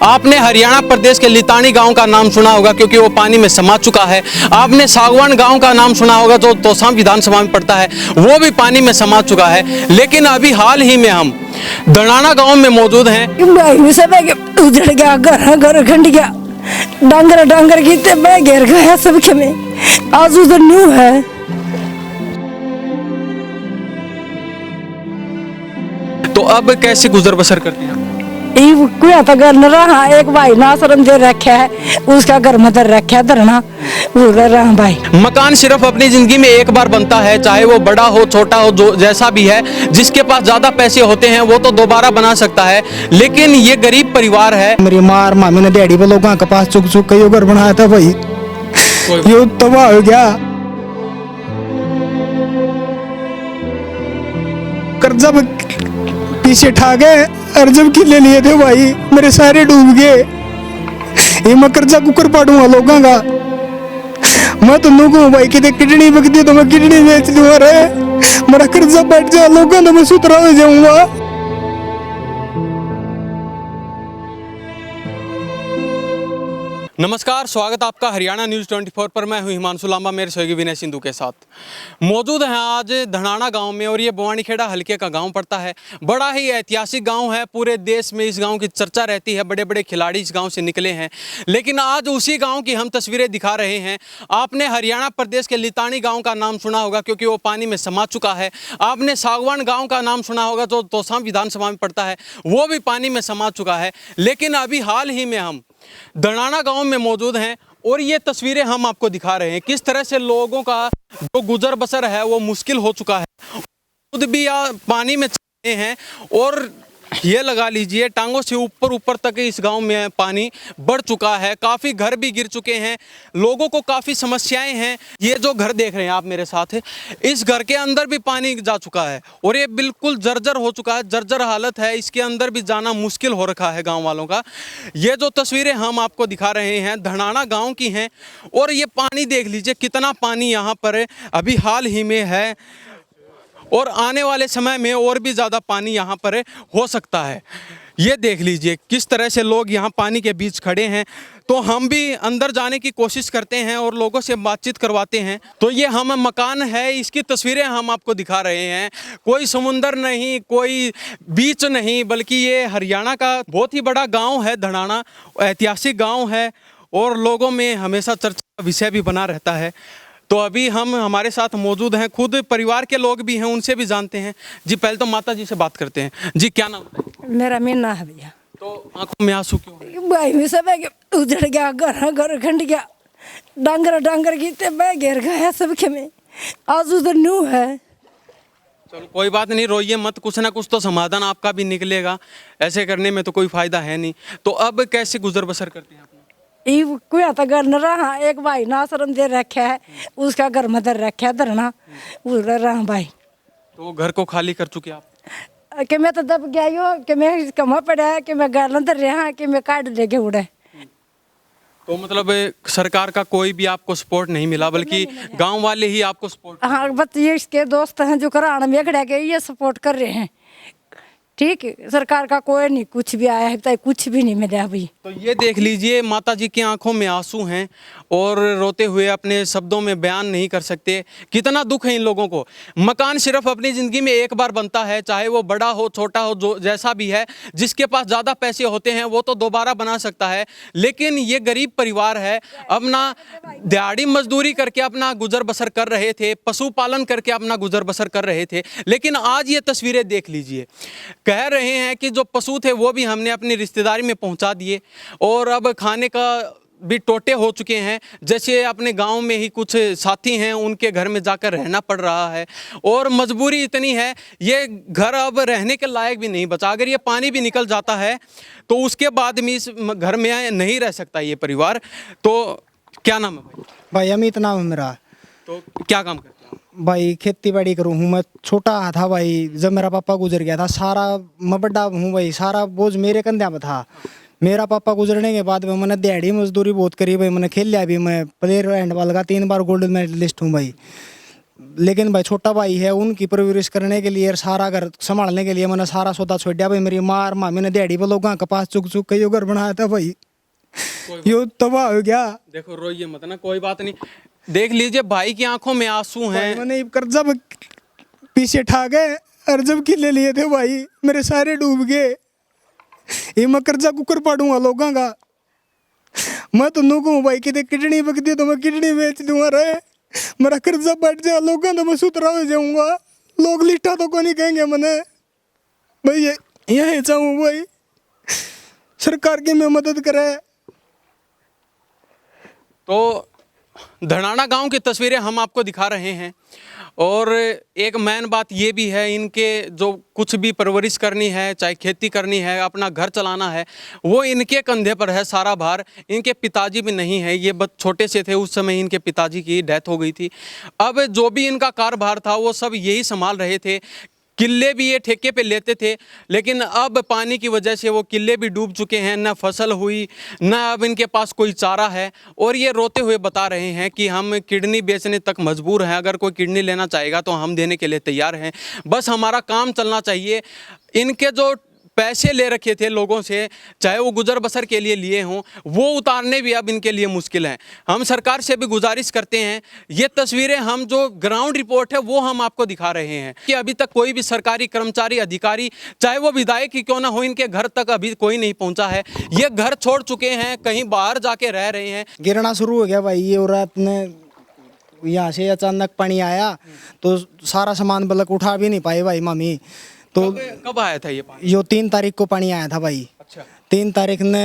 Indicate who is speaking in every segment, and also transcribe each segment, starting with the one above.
Speaker 1: आपने हरियाणा प्रदेश के लितानी गांव का नाम सुना होगा क्योंकि वो पानी में समा चुका है। आपने सागवान गांव का नाम सुना होगा जो तोसाम विधानसभा में पड़ता है, वो भी पानी में समा चुका है। लेकिन अभी हाल ही में हम धनाना गांव में मौजूद हैं।
Speaker 2: उजड़ गया, घर खंड गया, डांगर गीते मैं घेर गया सबके में। आज उधर न्यू है।
Speaker 1: तो अब कैसे गुजर बसर करते हैं?
Speaker 2: तो घर न रहा, एक भाई ना शर्म दे रखा है, उसका घर मदर रखा है धरना उधर रहा भाई।
Speaker 1: मकान सिर्फ अपनी जिंदगी में एक बार बनता है, चाहे वो बड़ा हो छोटा हो, जो जैसा भी है। जिसके पास ज्यादा पैसे होते हैं वो तो दोबारा बना सकता है, लेकिन ये गरीब परिवार है।
Speaker 3: मेरी मार मामी ने दिहाड़ी पे लोगों के पास चुक चुक के घर बनाया था भाई, ये तबाह हो गया। कर्जा पीछे ठा गए और जब किले लिए थे भाई मेरे सारे डूब गए। ये मैं कर्जा कुकर पाड़ूंगा लोगों का। मैं तो कहूँ भाई कि किडनी बिकती तो मैं किडनी बेच दूंगा रे, मेरा कर्जा बैठ जाए लोगों तो मैं सुतरा हो जाऊंगा।
Speaker 1: नमस्कार, स्वागत आपका हरियाणा न्यूज़ 24 पर। मैं हूं हिमांशु लांबा, मेरे सहयोगी विनय सिंधु के साथ मौजूद हैं आज धनाना गांव में। और ये बवानीखेड़ा हल्के का गांव पड़ता है। बड़ा ही ऐतिहासिक गांव है, पूरे देश में इस गांव की चर्चा रहती है, बड़े बड़े खिलाड़ी इस गांव से निकले हैं। लेकिन आज उसी गाँव की हम तस्वीरें दिखा रहे हैं। आपने हरियाणा प्रदेश के लितानी गाँव का नाम सुना होगा क्योंकि वो पानी में समा चुका है। आपने सागवान गाँव का नाम सुना होगा जो तोसाम विधानसभा में पड़ता है, वो भी पानी में समा चुका है। लेकिन अभी हाल ही में हम धनाना गांव में मौजूद हैं और ये तस्वीरें हम आपको दिखा रहे हैं किस तरह से लोगों का जो गुजर बसर है वो मुश्किल हो चुका है। खुद भी पानी में चले हैं और ये लगा लीजिए टांगों से ऊपर तक इस गांव में पानी बढ़ चुका है। काफ़ी घर भी गिर चुके हैं, लोगों को काफ़ी समस्याएं हैं। ये जो घर देख रहे हैं आप मेरे साथ है, इस घर के अंदर भी पानी जा चुका है और ये बिल्कुल जर्जर हो चुका है, जर्जर हालत है। इसके अंदर भी जाना मुश्किल हो रखा है गाँव वालों का। ये जो तस्वीरें हम आपको दिखा रहे हैं धनाना गाँव की हैं और ये पानी देख लीजिए कितना पानी यहाँ पर अभी हाल ही में है और आने वाले समय में और भी ज़्यादा पानी यहाँ पर हो सकता है। ये देख लीजिए किस तरह से लोग यहाँ पानी के बीच खड़े हैं। तो हम भी अंदर जाने की कोशिश करते हैं और लोगों से बातचीत करवाते हैं। तो ये हम मकान है, इसकी तस्वीरें हम आपको दिखा रहे हैं। कोई समुंदर नहीं, कोई बीच नहीं, बल्कि ये हरियाणा का बहुत ही बड़ा गाँव है धनाना। ऐतिहासिक गाँव है और लोगों में हमेशा चर्चा का विषय भी बना रहता है। तो अभी हम हमारे साथ मौजूद हैं, खुद परिवार के लोग भी हैं, उनसे भी जानते हैं। जी पहले तो माता जी से बात करते हैं। जी क्या नाम है?
Speaker 2: मेरा मीना है भैया।
Speaker 1: तो आंखों में आंसू क्यों?
Speaker 2: भाई में सब उजड़ गया, घर खंड गया, डांगर गीते मैं घेर गया सबके में। आज उधर न्यू है।
Speaker 1: चलो कोई बात नहीं, रोइए मत, कुछ ना कुछ तो समाधान आपका भी निकलेगा। ऐसे करने में तो कोई फायदा है नहीं। तो अब कैसे गुजर बसर करते हैं आप?
Speaker 2: तो घर न रहा, एक भाई ना शर्म दे रखा है, उसका घर मदर रखा है धरना उधर रहा भाई।
Speaker 1: तो घर को खाली कर चुके आप?
Speaker 2: कि मैं तो दब गया यो कि मैं कमा पड़ा है कि मैं घर अंदर रहा कि मैं काट लेके उड़े।
Speaker 1: तो मतलब सरकार का कोई भी आपको सपोर्ट नहीं मिला, बल्कि गांव वाले ही आपको सपोर्ट?
Speaker 2: हाँ बस ये इसके दोस्त हैं जो कराड़ में खड़ा के ये सपोर्ट कर रहे हैं। ठीक है, सरकार का कोई नहीं कुछ भी आया है तो कुछ भी नहीं मिला अभी।
Speaker 1: तो ये देख लीजिए माता जी की आंखों में आंसू हैं और रोते हुए अपने शब्दों में बयान नहीं कर सकते। कितना दुख है इन लोगों को। मकान सिर्फ अपनी ज़िंदगी में एक बार बनता है, चाहे वो बड़ा हो छोटा हो, जो जैसा भी है। जिसके पास ज़्यादा पैसे होते हैं वो तो दोबारा बना सकता है, लेकिन ये गरीब परिवार है। अपना दिहाड़ी मजदूरी करके अपना गुजर बसर कर रहे थे, पशुपालन करके अपना गुजर बसर कर रहे थे। लेकिन आज ये तस्वीरें देख लीजिए, कह रहे हैं कि जो पशु थे वो भी हमने अपनी रिश्तेदारी में पहुंचा दिए और अब खाने का भी टोटे हो चुके हैं। जैसे अपने गांव में ही कुछ साथी हैं, उनके घर में जाकर रहना पड़ रहा है और मजबूरी इतनी है, ये घर अब रहने के लायक भी नहीं बचा। अगर ये पानी भी निकल जाता है तो उसके बाद भी इस घर में नहीं रह सकता ये परिवार। तो क्या नाम है भाई?
Speaker 3: भाई अमित नाम है मेरा।
Speaker 1: तो क्या काम करते हैं?
Speaker 3: भाई खेती बाड़ी करूँ हूँ। मैं छोटा था भाई जब मेरा पापा गुजर गया था, सारा मैं बड़ा हूँ भाई, सारा बोझ मेरे कंधे में था। मेरा पापा गुजरने के बाद में मैंने दिहाड़ी मजदूरी बहुत करी भाई। मैंने खेल लिया भी, मैं प्लेयर हैंडबॉल का 3 बार गोल्ड मेडलिस्ट हूँ भाई। लेकिन भाई छोटा भाई है, उनकी परवरिश करने के लिए और सारा घर संभालने के लिए मैंने सारा सौदा छोड़ दिया भाई। मेरी माँ और मामी ने दिहाड़ी पे लोगों के पास चुक चुक के यो घर बनाया था भाई, यो तबाह हो गया।
Speaker 1: देखो रोइए मत ना, कोई बात नहीं। देख लीजिए भाई की आंखों में आंसू हैं।
Speaker 3: मैंने कर्जा पीछे ठा गए और जब किले लिए थे भाई मेरे सारे डूब गए। ये मैं कर्जा कुकर पाड़ूंगा लोगों का। मैं तो नु कहूँ भाई कि किडनी बकती तो मैं किडनी बेच दूंगा रे, मेरा कर्जा बैठ जाए लोगों तो मैं सुतरा हो जाऊंगा। लोग लिटा तो को नहीं कहेंगे मैंने भाई। यही चाहूँ भाई सरकार की मैं मदद करे।
Speaker 1: तो धनाना गांव की तस्वीरें हम आपको दिखा रहे हैं और एक मेन बात ये भी है, इनके जो कुछ भी परवरिश करनी है, चाहे खेती करनी है, अपना घर चलाना है, वो इनके कंधे पर है सारा भार। इनके पिताजी भी नहीं है, ये बस छोटे से थे उस समय इनके पिताजी की डेथ हो गई थी। अब जो भी इनका कारोबार था वो सब यही संभाल रहे थे। किले भी ये ठेके पे लेते थे, लेकिन अब पानी की वजह से वो किले भी डूब चुके हैं, न फसल हुई, न अब इनके पास कोई चारा है। और ये रोते हुए बता रहे हैं कि हम किडनी बेचने तक मजबूर हैं, अगर कोई किडनी लेना चाहेगा तो हम देने के लिए तैयार हैं, बस हमारा काम चलना चाहिए। इनके जो पैसे ले रखे थे लोगों से, चाहे वो गुजर बसर के लिए लिए हों, वो उतारने भी अब इनके लिए मुश्किल है। हम सरकार से भी गुजारिश करते हैं, ये तस्वीरें हम जो ग्राउंड रिपोर्ट है वो हम आपको दिखा रहे हैं कि अभी तक कोई भी सरकारी कर्मचारी अधिकारी, चाहे वो विधायक ही क्यों ना हो, इनके घर तक अभी कोई नहीं पहुंचा है। ये घर छोड़ चुके हैं, कहीं बाहर जाके रह रहे हैं।
Speaker 3: गिरना शुरू हो गया भाई। ये और रात ने यहाँ से अचानक पानी आया तो सारा सामान बलक उठा भी नहीं पाए भाई मामी। तो
Speaker 1: कब आया था ये पानी?
Speaker 3: यो 3 तारीख को पानी आया था भाई।
Speaker 1: अच्छा।
Speaker 3: 3 तारीख ने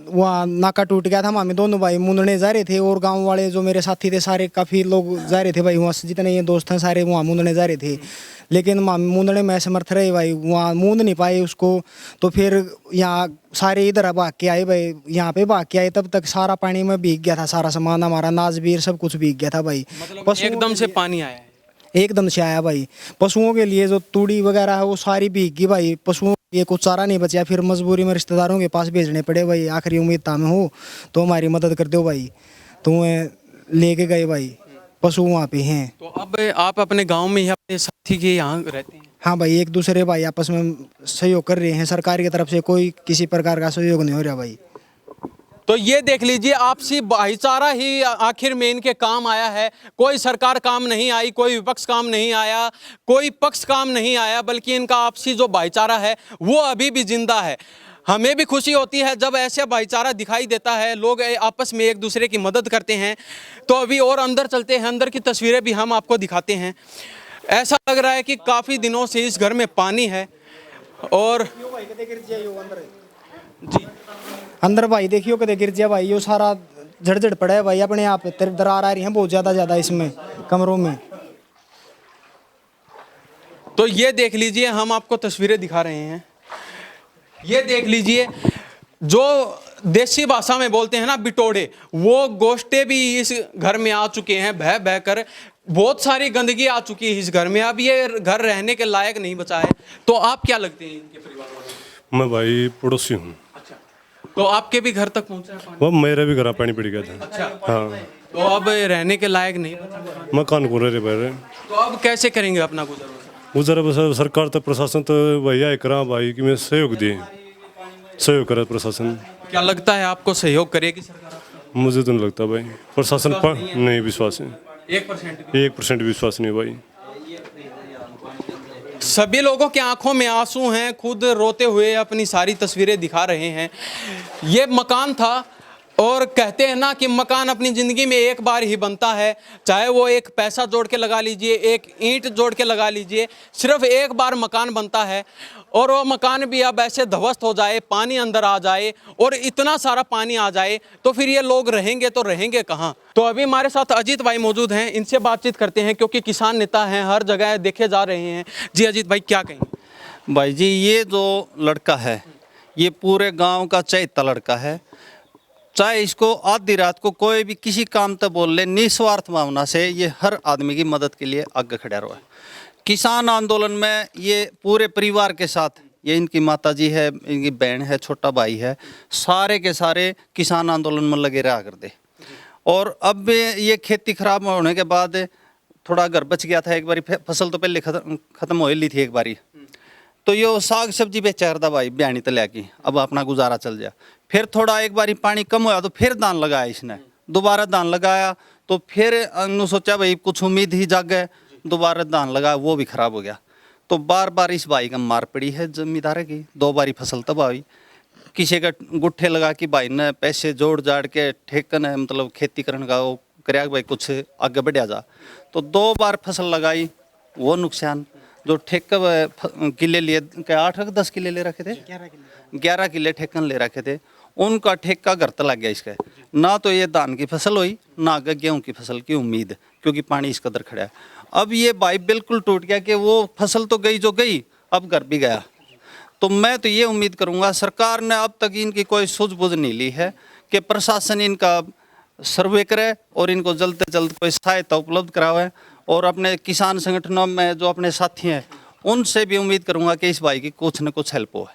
Speaker 3: वहाँ नाका टूट गया था। मामी दोनों भाई मुंदने जा रहे थे और गांव वाले जो मेरे साथी थे सारे काफ़ी लोग जा रहे थे भाई। वहाँ से जितने ये दोस्त हैं सारे वहाँ मुंदने जा रहे थे, लेकिन मामी मुंदने में असमर्थ रहे भाई, वहाँ मूंद नहीं पाए उसको। तो फिर यहाँ सारे इधर भाग के आए भाई, यहाँ पे भाग के आए, तब तक सारा पानी में भीग गया था। सारा सामान हमारा नाजबीर सब कुछ भीग गया था भाई।
Speaker 1: मतलब एकदम से पानी आया है?
Speaker 3: एकदम से आया भाई। पशुओं के लिए जो तूड़ी वगैरह है वो सारी भीग गई भाई। पशुओं के लिए कुछ चारा नहीं बचा, फिर मजबूरी में रिश्तेदारों के पास भेजने पड़े भाई। आखिरी उम्मीद था में हो तो हमारी मदद कर दो भाई। तो लेके गए भाई, पशु वहाँ पे हैं।
Speaker 1: तो अब आप अपने गांव में ही अपने साथी के यहाँ रहते हैं?
Speaker 3: हाँ भाई, एक दूसरे भाई आपस में सहयोग कर रहे हैं। सरकार की तरफ से कोई किसी प्रकार का सहयोग नहीं हो रहा भाई।
Speaker 1: तो ये देख लीजिए, आपसी भाईचारा ही आखिर में इनके काम आया है। कोई सरकार काम नहीं आई, कोई विपक्ष काम नहीं आया, कोई पक्ष काम नहीं आया, बल्कि इनका आपसी जो भाईचारा है वो अभी भी जिंदा है। हमें भी खुशी होती है जब ऐसे भाईचारा दिखाई देता है, लोग आपस में एक दूसरे की मदद करते हैं। तो अभी और अंदर चलते हैं, अंदर की तस्वीरें भी हम आपको दिखाते हैं। ऐसा लग रहा है कि काफ़ी दिनों से इस घर में पानी है। और जी
Speaker 3: अंदर भाई देखियो कदे गिर जाए भाई। यो सारा झड़झड़ पड़ा है भाई, अपने आप दरार आ रही है बहुत ज़्यादा इसमें कमरों में।
Speaker 1: तो ये देख लीजिए, हम आपको तस्वीरें दिखा रहे हैं। ये देख लीजिए, जो देसी भाषा में बोलते हैं ना बिटोड़े, वो गोश्ते भी इस घर में आ चुके हैं। बह बह कर बहुत सारी गंदगी आ चुकी है इस घर में। अब ये घर रहने के लायक नहीं बचा है। तो आप क्या लगते हैं इनके परिवार वाले?
Speaker 4: मैं भाई पड़ोसी हूँ।
Speaker 1: अच्छा, तो आपके भी घर तक पहुंचा है पानी?
Speaker 4: वो मेरे भी घर पानी पड़ गया था।
Speaker 1: अच्छा,
Speaker 4: हाँ।
Speaker 1: तो अब रहने के लायक नहीं बचा?
Speaker 4: मकान को रहे बैठे।
Speaker 1: तो अब कैसे करेंगे अपना गुजर?
Speaker 4: गुजर बसर सरकार तो प्रशासन तो भैया करा भाई कि मैं सहयोग दिए, सहयोग करे प्रशासन।
Speaker 1: क्या लगता है आपको सहयोग करेगी सरकार?
Speaker 4: मुझे तो नहीं लगता भाई प्रशासन पर नहीं विश्वास है। 1% विश्वास नहीं भाई।
Speaker 1: सभी लोगों के आंखों में आंसू हैं, खुद रोते हुए अपनी सारी तस्वीरें दिखा रहे हैं। ये मकान था और कहते हैं ना कि मकान अपनी ज़िंदगी में एक बार ही बनता है, चाहे वो एक पैसा जोड़ के लगा लीजिए, एक ईंट जोड़ के लगा लीजिए, सिर्फ एक बार मकान बनता है। और वो मकान भी अब ऐसे ध्वस्त हो जाए, पानी अंदर आ जाए और इतना सारा पानी आ जाए तो फिर ये लोग रहेंगे तो रहेंगे कहाँ? तो अभी हमारे साथ अजीत भाई मौजूद हैं, इनसे बातचीत करते हैं क्योंकि किसान नेता हैं, हर जगह देखे जा रहे हैं। जी अजीत भाई, क्या कहेंगे?
Speaker 5: भाई जी, ये जो लड़का है ये पूरे गांव का चहेता लड़का है। चाहे इसको आधी रात को कोई भी किसी काम तो बोल ले, निस्वार्थ भावना से ये हर आदमी की मदद के लिए आगे खड़ा रहा है। किसान आंदोलन में ये पूरे परिवार के साथ, ये इनकी माता जी है, इनकी बहन है, छोटा भाई है, सारे के सारे किसान आंदोलन में लगे रहा करते। और अब ये खेती खराब होने के बाद थोड़ा अगर बच गया था एक बारी, फसल तो पहले खत्म हो ही ली थी एक बारी, तो यो साग सब्जी बेचा करता भाई बयानी तल्या की, अब अपना गुजारा चल जाए। फिर थोड़ा एक बारी पानी कम हुआ तो फिर धान लगाया इसने, दोबारा धान लगाया तो फिर सोचा भाई कुछ उम्मीद ही जाग गए, दोबारा धान लगाया, वो भी खराब हो गया। तो बार बार इस भाई का मार पड़ी है जमींदार की, 2 बारी फसल तबाह हुई। किसी का गुट्ठे लगा कि भाई ने पैसे जोड़ जाड़ के ठेकन है, मतलब खेती करने का वो कराया भाई कुछ आगे बढ़िया जा, तो 2 बार फसल लगाई, वो नुकसान। जो ठेका किले लिए, क्या 8-10 किले ले रखे थे, 11 किले ठेकन ले रखे थे, उनका ठेका घर तक लग गया इसका। ना तो ये धान की फसल हुई, ना आगे गेहूं की फसल की उम्मीद, क्योंकि पानी इस कदर खड़ा है। अब ये भाई बिल्कुल टूट गया कि वो फसल तो गई जो गई, अब घर भी गया। तो मैं तो ये उम्मीद करूंगा, सरकार ने अब तक इनकी कोई सूझबूझ नहीं ली है कि प्रशासन इनका सर्वे करे और इनको जल्द से जल्द कोई सहायता उपलब्ध करावे। और अपने किसान संगठनों में जो अपने साथी हैं, उनसे भी उम्मीद करूंगा कि इस भाई की कुछ न कुछ हेल्प हो।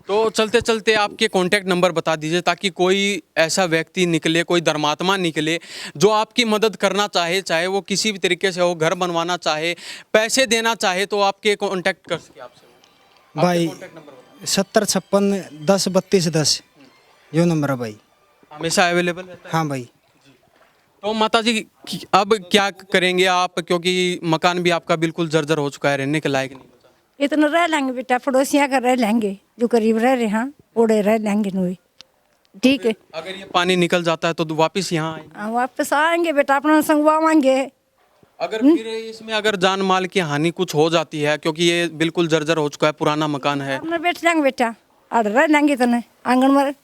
Speaker 1: तो चलते चलते आपके कॉन्टैक्ट नंबर बता दीजिए, ताकि कोई ऐसा व्यक्ति निकले, कोई धर्मात्मा निकले जो आपकी मदद करना चाहे, चाहे वो किसी भी तरीके से हो, घर बनवाना चाहे, पैसे देना चाहे, तो आपके कॉन्टैक्ट कर सके आपसे
Speaker 3: भाई 7056103210 यो नंबर है भाई,
Speaker 1: हमेशा अवेलेबल रहता है।
Speaker 3: हाँ भाई।
Speaker 1: तो माता जी अब क्या करेंगे आप, क्योंकि मकान भी आपका बिल्कुल जर्जर हो चुका है, रहने के लायक नहीं बचा।
Speaker 2: इतना रह लेंगे बेटा, पड़ोसियाँ का रह लेंगे, जो करीब रह रहे हैं ओड़े रह लेंगे नोई, ठीक है।
Speaker 1: अगर ये पानी निकल जाता है तो वापस यहाँ आएंगे?
Speaker 2: वापस आएंगे बेटा, अपना संगवाएंगे।
Speaker 1: अगर फिर इसमें अगर जान माल की हानि कुछ हो जाती है, क्योंकि ये बिल्कुल जर्जर हो चुका है, पुराना मकान है,
Speaker 2: अपना बैठ लेंगे बेटा, अड़ रह लेंगे तने आंगन में।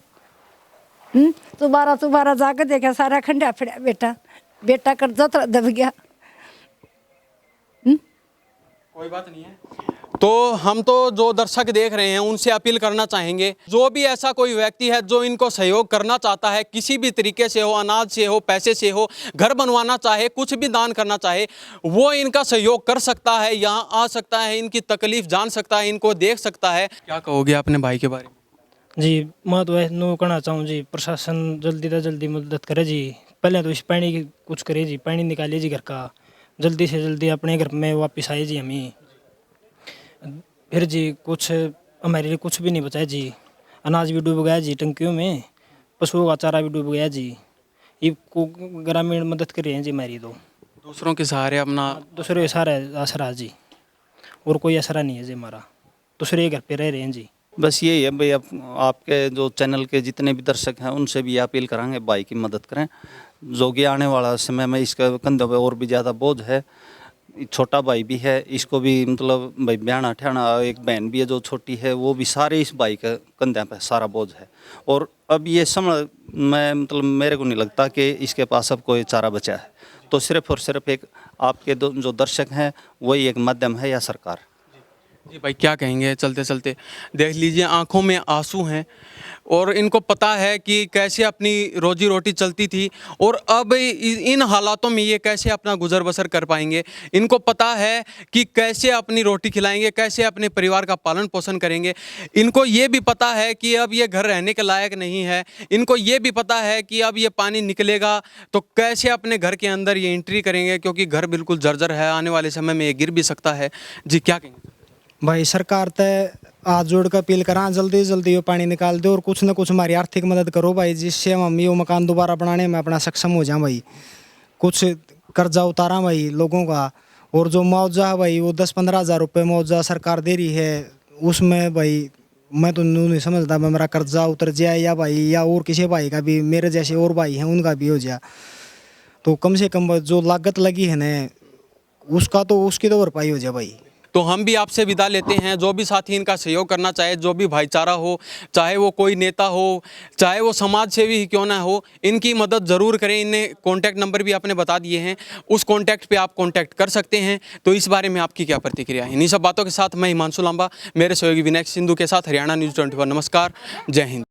Speaker 2: दोबारा जाकर देखा सारा खंडा फिर बेटा, बेटा कर जतरा दब गया।
Speaker 1: कोई बात नहीं है। तो हम तो जो दर्शक देख रहे हैं उनसे अपील करना चाहेंगे, जो भी ऐसा कोई व्यक्ति है जो इनको सहयोग करना चाहता है, किसी भी तरीके से हो, अनाज से हो, पैसे से हो, घर बनवाना चाहे, कुछ भी दान करना चाहे, वो इनका सहयोग कर सकता है, यहाँ आ सकता है, इनकी तकलीफ जान सकता है, इनको देख सकता है। क्या कहोगे अपने भाई के बारे में?
Speaker 6: जी मैं तो नो कहना चाहूँ जी, प्रशासन जल्दी से जल्दी मदद करे जी। पहले तो इस पानी की कुछ करे जी, पानी निकालिए जी घर का, जल्दी से जल्दी अपने घर में वापस आए जी। हमें फिर जी कुछ हमारे लिए कुछ भी नहीं बचा जी, अनाज भी डूब गया जी टंकियों में, पशुओं का चारा भी डूब गया जी। ये को ग्रामीण मदद कर रहे हैं जी हमारी, तो
Speaker 1: दूसरों के सहारे अपना,
Speaker 6: दूसरे के सहारे आसरा जी, और कोई आसरा नहीं है जी हमारा, दूसरे घर पे रह रहे हैं जी।
Speaker 5: बस यही है भाई, आपके जो चैनल के जितने भी दर्शक हैं उनसे भी अपील करांगे भाई की मदद करें, जो कि आने वाला समय में इसका कंधों पे और भी ज़्यादा बोझ है। छोटा भाई भी है, इसको भी मतलब भाई ब्याना ठियाना, एक बहन भी है जो छोटी है, वो भी सारे इस भाई के कंधे पे सारा बोझ है। और अब ये समय मैं मतलब मेरे को नहीं लगता कि इसके पास अब कोई चारा बचा है, तो सिर्फ और सिर्फ एक आपके जो दर्शक हैं वही एक माध्यम है, या सरकार।
Speaker 1: जी भाई क्या कहेंगे? चलते चलते देख लीजिए आंखों में आंसू हैं, और इनको पता है कि कैसे अपनी रोजी रोटी चलती थी, और अब इन हालातों में ये कैसे अपना गुजर बसर कर पाएंगे। इनको पता है कि कैसे अपनी रोटी खिलाएंगे, कैसे अपने परिवार का पालन पोषण करेंगे। इनको ये भी पता है कि अब ये घर रहने के लायक नहीं है। इनको ये भी पता है कि अब ये पानी निकलेगा तो कैसे अपने घर के अंदर ये एंट्री करेंगे, क्योंकि घर बिल्कुल जर्जर है, आने वाले समय में ये गिर भी सकता है। जी क्या कहेंगे?
Speaker 3: भाई सरकार तय हाथ जोड़ कर अपील करा, जल्दी से जल्दी ये पानी निकाल दो और कुछ न कुछ हमारी आर्थिक मदद करो भाई, जिससे हम ये मकान दोबारा बनाने में अपना सक्षम हो जाए भाई। कुछ कर्जा उतारा भाई लोगों का, और जो मुआवजा है भाई वो 10-15 हज़ार रुपये मुआवजा सरकार दे रही है, उसमें भाई मैं तो नहीं समझता मैं मेरा कर्जा उतर जाए, या भाई या और किसी भाई का भी, मेरे जैसे और भाई हैं उनका भी हो जाए, तो कम से कम जो लागत लगी है ना उसका तो उसकी तो भरपाई हो जाए भाई।
Speaker 1: तो हम भी आपसे विदा लेते हैं। जो भी साथी इनका सहयोग करना चाहे, जो भी भाईचारा हो, चाहे वो कोई नेता हो, चाहे वो समाज सेवी ही क्यों ना हो, इनकी मदद ज़रूर करें। इन्हें कॉन्टैक्ट नंबर भी आपने बता दिए हैं, उस कॉन्टैक्ट पे आप कॉन्टैक्ट कर सकते हैं। तो इस बारे में आपकी क्या प्रतिक्रिया है? इन्हीं सब बातों के साथ मैं हिमांशु लांबा, मेरे सहयोगी विनय सिंधु के साथ हरियाणा न्यूज़ 24। नमस्कार, जय हिंद।